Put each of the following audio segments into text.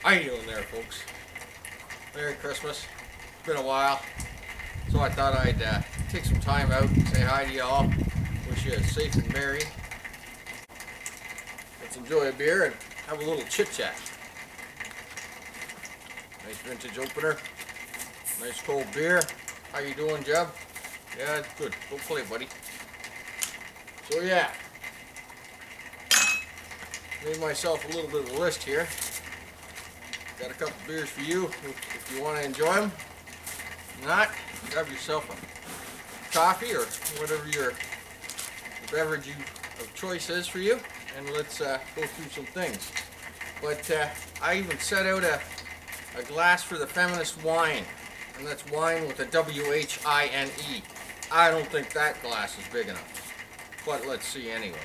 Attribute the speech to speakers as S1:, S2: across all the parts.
S1: How you doing there, folks? Merry Christmas. It's been a while, so I thought I'd take some time out and say hi to y'all. Wish you a safe and merry. Let's enjoy a beer and have a little chit-chat. Nice vintage opener. Nice cold beer. How you doing, Jeb? Yeah, it's good. Go play, buddy. So yeah, made myself a little bit of a list here. Got a couple beers for you if you want to enjoy them. If not, grab yourself a coffee or whatever your beverage of choice is for you, and let's go through some things. But I even set out a glass for the feminist wine, and that's wine with a W-H-I-N-E. I don't think that glass is big enough, but let's see anyways.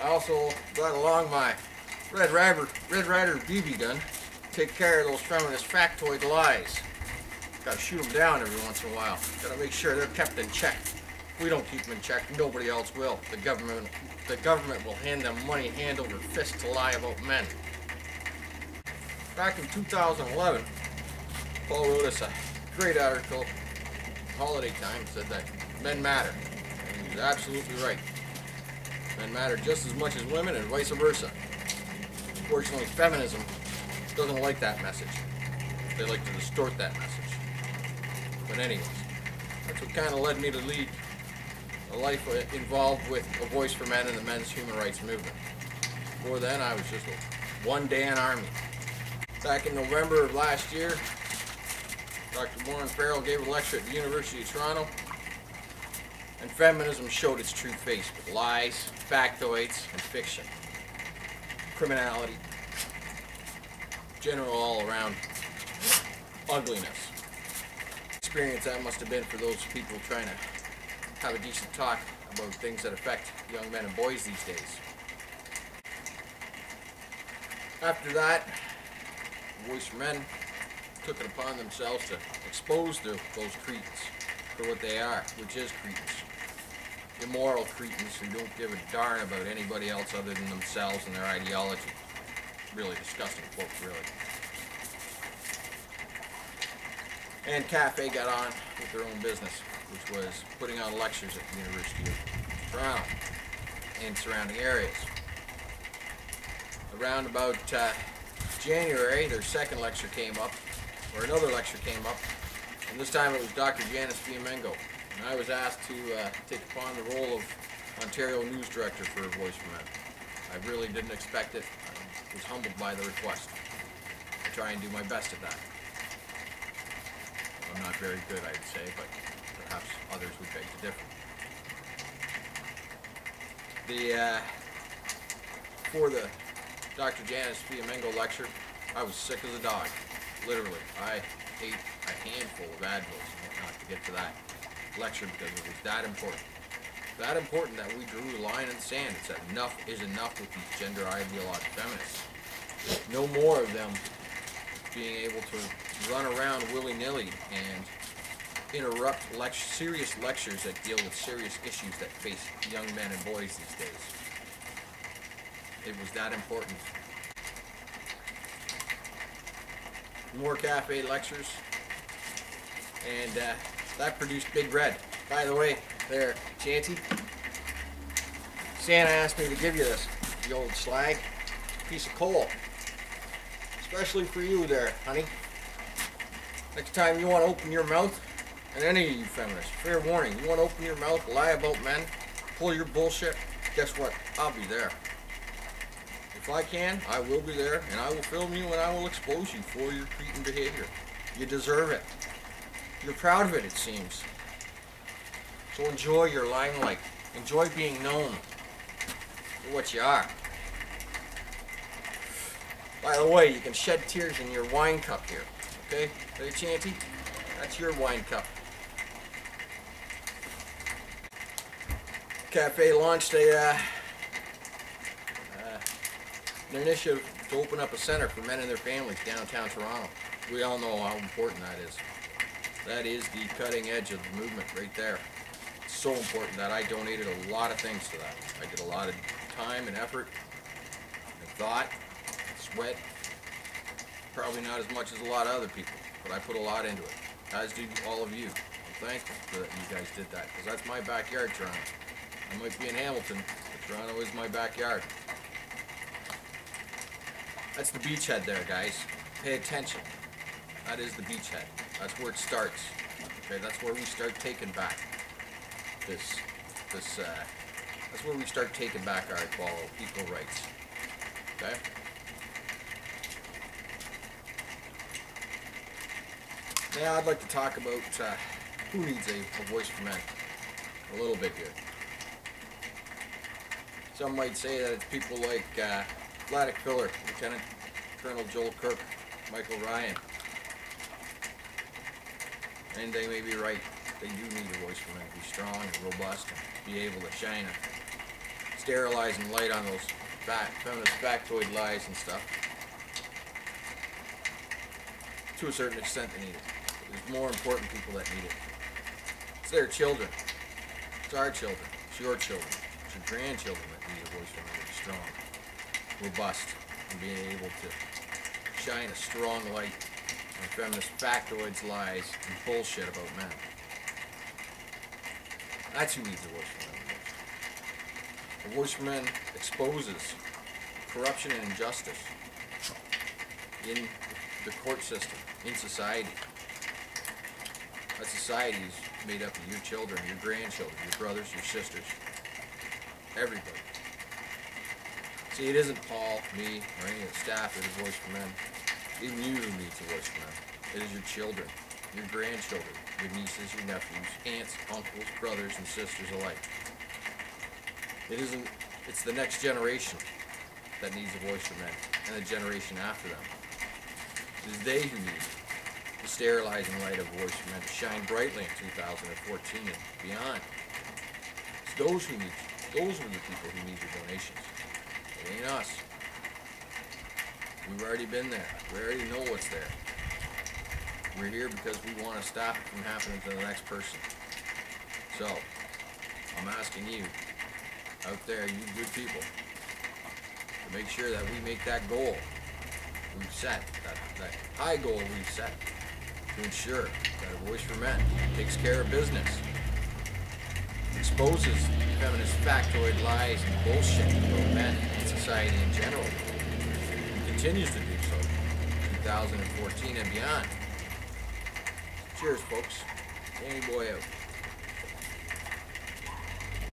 S1: I also brought along my Red Ryder BB gun. Take care of those feminist factoid lies. Gotta shoot them down every once in a while. Gotta make sure they're kept in check. If we don't keep them in check, nobody else will. The government will hand them money hand over fist to lie about men. Back in 2011, Paul wrote us a great article, holiday time, said that men matter. And he was absolutely right. Men matter just as much as women and vice versa. Unfortunately, feminism doesn't like that message. They like to distort that message. But anyways, that's what kind of led me to lead a life involved with a voice for men in the men's human rights movement. Before then, I was just a one-man army. Back in November of last year, Dr. Warren Farrell gave a lecture at the University of Toronto, and feminism showed its true face with lies, factoids, and fiction. Criminality. General all-around ugliness. Experience that must have been for those people trying to have a decent talk about things that affect young men and boys these days. After that, Voice for Men took it upon themselves to expose those cretins for what they are, which is cretins. Immoral cretins who don't give a darn about anybody else other than themselves and their ideology. Really disgusting folk, really. And Cafe got on with their own business, which was putting on lectures at the University of Toronto and surrounding areas. Around about January, their second lecture came up, or another lecture came up, and this time it was Dr. Janice Fiamengo. And I was asked to take upon the role of Ontario News Director for Voice for Men. I really didn't expect it. I was humbled by the request. I try and do my best at that. I'm not very good, I'd say, but perhaps others would beg to differ. For the Dr. Janice Fiamengo lecture, I was sick as a dog. Literally. I ate a handful of Advils and whatnot to get to that lecture because it was that important. That important that we drew a line in the sand and said enough is enough with these gender ideological feminists. No more of them being able to run around willy-nilly and interrupt serious lectures that deal with serious issues that face young men and boys these days. It was that important. More cafe lectures, and that produced Big Red. By the way, there, Chanty, Santa asked me to give you this, the old slag, piece of coal. Especially for you there, honey. Next time you want to open your mouth, and any of you feminists, fair warning, you want to open your mouth, lie about men, pull your bullshit, guess what? I'll be there. If I can, I will be there, and I will film you and I will expose you for your cretin behavior. You deserve it. You're proud of it, it seems. So enjoy your limelight. Enjoy being known for what you are. By the way, you can shed tears in your wine cup here. Okay? Hey, Chanty? That's your wine cup. Cafe launched an initiative to open up a center for men and their families downtown Toronto. We all know how important that is. That is the cutting edge of the movement right there. It's so important that I donated a lot of things to that. I did a lot of time and effort and thought, and sweat, Probably not as much as a lot of other people, but I put a lot into it, as do all of you. I'm thankful that you guys did that, because that's my backyard, Toronto. I might be in Hamilton, but Toronto is my backyard. That's the beachhead there, guys. Pay attention. That is the beachhead. That's where it starts. Okay, that's where we start taking back that's where we start taking back our equal rights. Okay? Now I'd like to talk about who needs a voice for men a little bit here. Some might say that it's people like Vladek Filler, Lieutenant Colonel Joel Kirk, Michael Ryan. And they may be right. They do need a voice for men to be strong and robust and be able to shine a sterilizing light on those feminist factoid lies and stuff. To a certain extent they need it. But there's more important people that need it. It's their children. It's our children. It's your children. It's your grandchildren that need a voice for men to be strong, robust, and being able to shine a strong light on feminist factoids, lies, and bullshit about men. That's who needs a voice for men the most. A voice for men exposes corruption and injustice in the court system, in society. That society is made up of your children, your grandchildren, your brothers, your sisters, everybody. See, it isn't Paul, me, or any of the staff that is a voice for men. Even you who needs a voice for men. It is your children, your grandchildren, your nieces, your nephews, aunts, uncles, brothers, and sisters alike. It's the next generation that needs a voice for men, and the generation after them. It is they who need the sterilizing light of voice for men to shine brightly in 2014 and beyond. It's those who need you. Those are the people who need your donations. It ain't us. We've already been there. We already know what's there. We're here because we want to stop it from happening to the next person. So, I'm asking you, out there, you good people, to make sure that we make that goal we've set, that high goal we've set, to ensure that a voice for men takes care of business, exposes feminist factoid lies and bullshit about men and society in general, and continues to do so in 2014 and beyond. Cheers, folks. Danny Boy out.